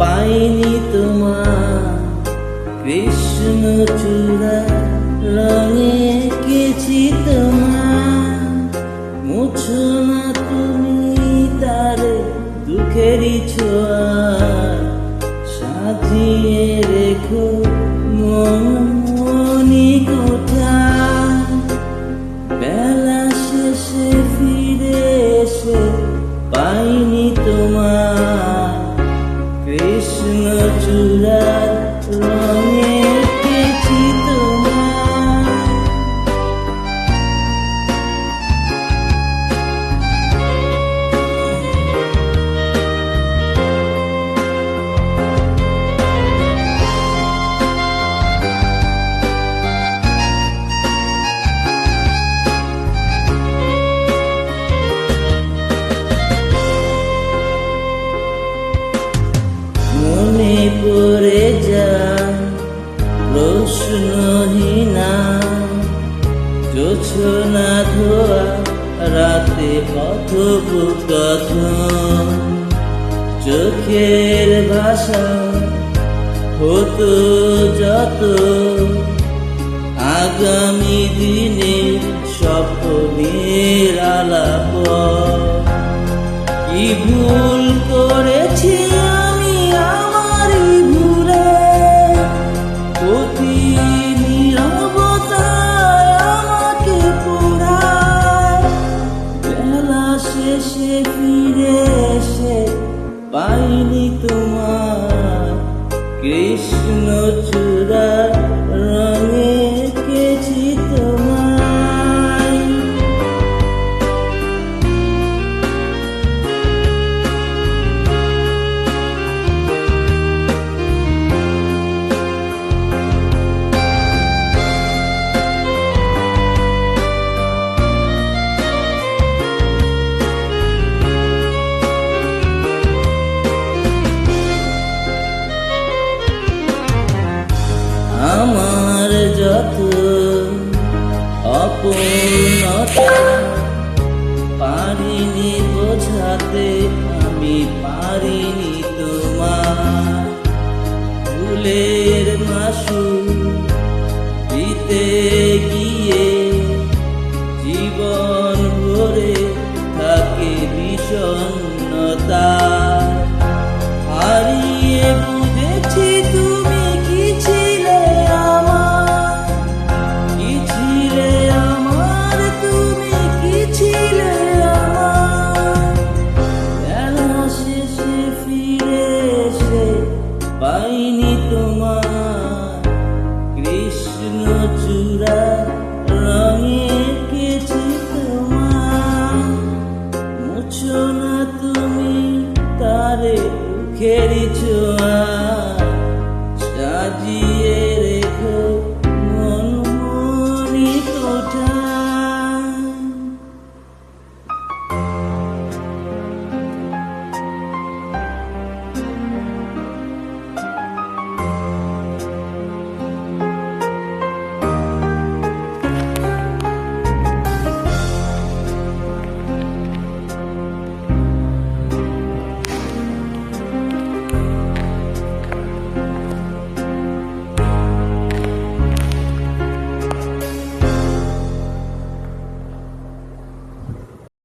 পাইনি তোমার কৃষ্ণ চূড়া রঙে এঁকেছি তোমার। মুছো না তুমি তারে দুঃখেরই ছোঁয়া, সাজিয়ে রেখো মনি কোঠা। বেলা শেষে ফিরে এসে পাইনি তোমার কৃষ্ণ চূড়া রঙে এঁকেছি তোমার। মনে পড়ে যায় প্রশ্নহীনা জোছনা ধোয়া রাতে কথোপকথন। চোখের ভাষা হতো যত আগামী দিনে স্বপ্নের আলাপ। কি ভুল করেছি আমি আমারই ভুলে, অতি নীরবতায় আমাকে পোড়ায়। বেলা শেষে ফিরে এসে পাইনি তোমার কৃষ্ণ চূড়া রঙে এঁকেছি তোমায়। আমার যত অপূর্ণতা পারিনি বোঝাতে, আমি পারিনি তোমার ফুলের মাসুল দিতে গিয়ে জীবন ভরে থাকে বিষণ্ণতা। হারিয়ে বুঝেছি তুমি কি ছিলে আমার, কি ছিলে আমার, তুমি কি ছিলে আমার। বেলা শেষে ফিরে এসে পাইনি তোমার কৃষ্ণ চূড়া রঙে এঁকেছি তোমার। মুছো না তুমি তারে দুঃখেরই ছোঁয়া,